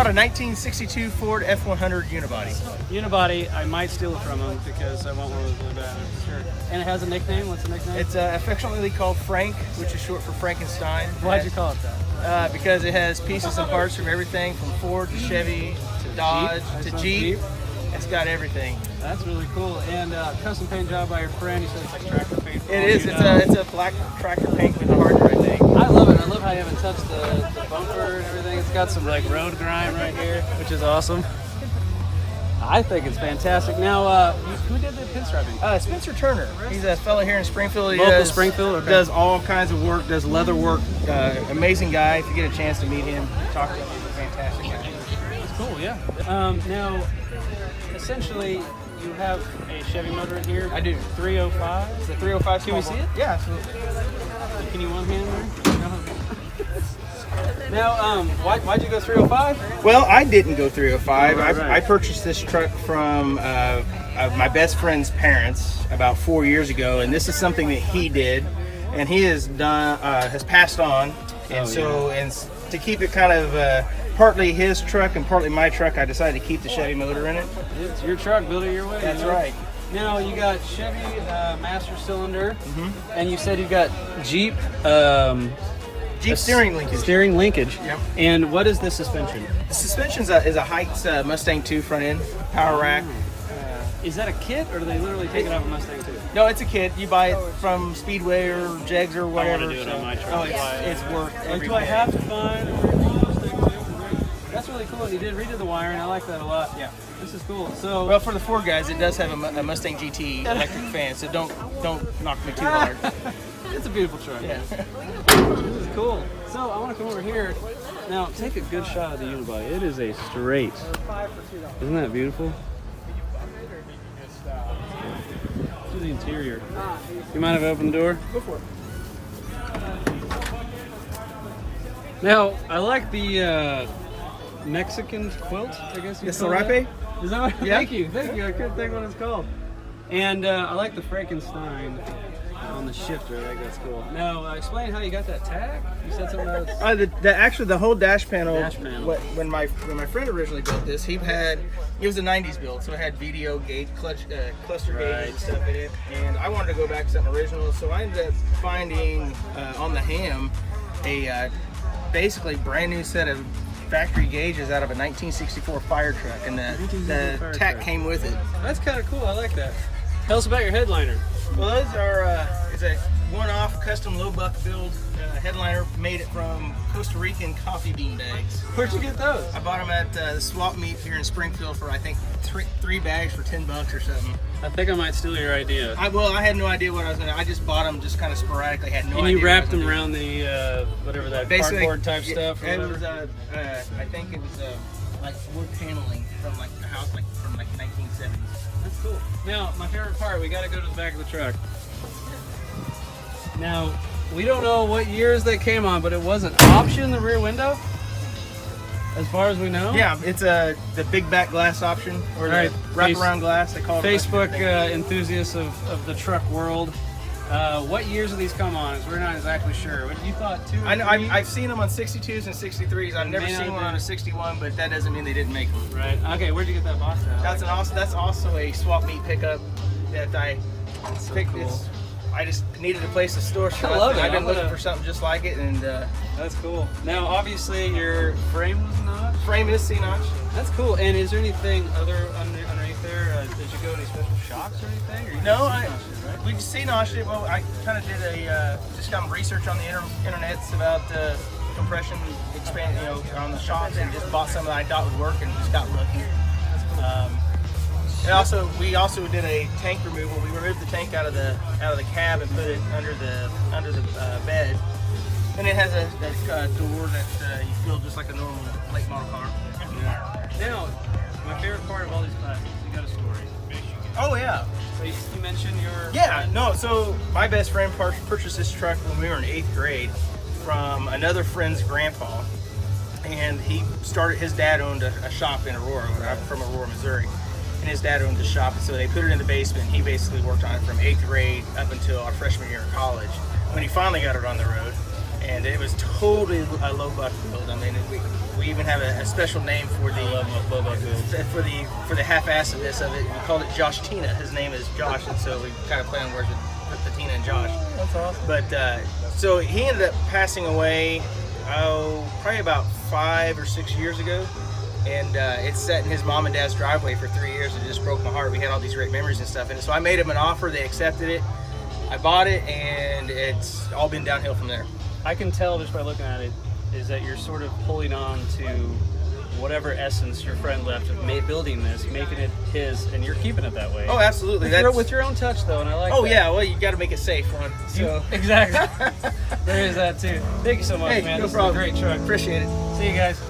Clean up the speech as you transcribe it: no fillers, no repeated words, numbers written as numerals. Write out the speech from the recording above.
bought a 1962 Ford F100 Unibody. Unibody, I might steal it from him because I want one of those really bad. Sure. And it has a nickname. What's the nickname? It's affectionately called Frank, which is short for Frankenstein. Why'd you call it that? Because it has pieces and parts from everything from Ford to Chevy to Dodge to Jeep. It's got everything. That's really cool. And custom paint job by your friend. You said it's like tractor paint. It is. It's a black tractor paint with a hard dry thing. I love it. I love how you haven't touched the bumper and everything. It's got some like road grime right here, which is awesome. I think it's fantastic. Now, who did the pinstriping? Spencer Turner. He's a fellow here in Springfield. He Local Springfield? Okay. Does all kinds of work, does leather work. Amazing guy. If you get a chance to meet him, talk to him, he's a fantastic guy. That's cool, yeah. Now, essentially, you have a Chevy motor in here. I do. 305. It's a 305. Can we see it? Yeah, absolutely. Can you one hand there? No. Now, why'd you go 305? Well, I didn't go 305. Right. I purchased this truck from my best friend's parents about 4 years ago, and this is something that he did, and he has passed on, and to keep it kind of partly his truck and partly my truck, I decided to keep the Chevy motor in it. It's your truck, build it your way. That's right. Now you got Chevy master cylinder, and you said you got Jeep. Jeep steering linkage. Steering linkage. Yep. And what is the suspension? The suspension is a Heights Mustang 2 front end power rack. Is that a kit, or do they literally take it off a Mustang 2? No, it's a kit. You buy it from Speedway or Jegs or whatever. I want to do it on my truck. It's worth every Do I bit. have to find a Mustang 2? That's really cool. You did redo the wiring. I like that a lot. Yeah. This is cool. So, well, for the Ford guys, it does have a Mustang GT electric fan, so don't knock me too hard. it's a beautiful truck. Yeah. This is cool. So I want to come over here. Now take a good shot of the Unibody. It is a straight. Isn't that beautiful? To the interior. You mind if I open the door? Go for it. Now I like the Mexican quilt. I guess you call sarape? that. Is that what? Yeah. Thank you. I couldn't think what it's called. And I like the Frankenstein on the shifter. I think that's cool. Now, explain how you got that tag. You said something about Actually, the whole dash panel. When my friend originally built this, it was a '90s build, so it had VDO gauge, cluster gauges and stuff in it. And I wanted to go back to something original, so I ended up finding on the ham a basically brand new set of factory gauges out of a 1964 fire truck, and the tack came with it. That's kind of cool. I like that. Tell us about your headliner. Well, those are it's a one-off custom low buck build headliner. Made it from Costa Rican coffee bean bags. Where'd you get those? I bought them at the swap meet here in Springfield for I think three bags for $10 or something. I think I might steal your idea. I had no idea what I was gonna. I just bought them just kind of sporadically. Had no idea. And you wrapped them around the whatever that cardboard type stuff. Or it whatever. was I think it was like wood paneling from like the house from 1970s. That's cool. Now, my favorite part, we got to go to the back of the truck. Now, we don't know what years they came on, but it was an option, the rear window, as far as we know. Yeah, it's the big back glass option, or the wraparound glass. They call it. Facebook enthusiasts of the truck world. What years do these come on? We're not exactly sure. What you thought? Two? I know. I've seen them on 62s and 63s. I've never seen one on a 61, but that doesn't mean they didn't make them. Right. Okay. Where'd you get that box at? That's also a swap meet pickup that I picked. Cool. I just needed a place to store stuff. I love it. I've been looking for something just like it, and that's cool. Now, obviously, your frame was notched. Frame is C-notch. That's cool. And is there anything other underneath there? Did you go any special shocks or anything? Or No, we just C-notched it. Well, I kind of did just kind of research on the internets about compression expand, on the shocks, and just bought some that I thought would work, and just got lucky. And we also did a tank removal. We removed the tank out of the cab and put it under the bed. And it has a door that you feel just like a normal late model car. Now, my favorite part of all these classes, you got a story. Oh yeah. So you mentioned your So my best friend purchased this truck when we were in 8th grade from another friend's grandpa, and his dad owned a shop in Aurora. I'm from Aurora, Missouri. And his dad owned the shop, and so they put it in the basement. He basically worked on it from 8th grade up until our freshman year in college, when he finally got it on the road. And it was totally a low buck build. I mean, we we even have a special name for the half-assedness of it. We called it Josh Tina. His name is Josh, and so we kind of play on words with the Tina and Josh. That's awesome. But so he ended up passing away, probably about 5 or 6 years ago. And it sat in his mom and dad's driveway for 3 years. It just broke my heart. We had all these great memories and stuff. And so I made him an offer. They accepted it. I bought it, and it's all been downhill from there. I can tell just by looking at it is that you're sort of holding on to whatever essence your friend left of building this, making it his, and you're keeping it that way. Oh, absolutely. With your own touch, though, and I like that. Oh, yeah. Well, you got to make it safe one. So. Exactly. There is that, too. Thank you so much, man. No This problem. is a great truck. Appreciate it. See you guys.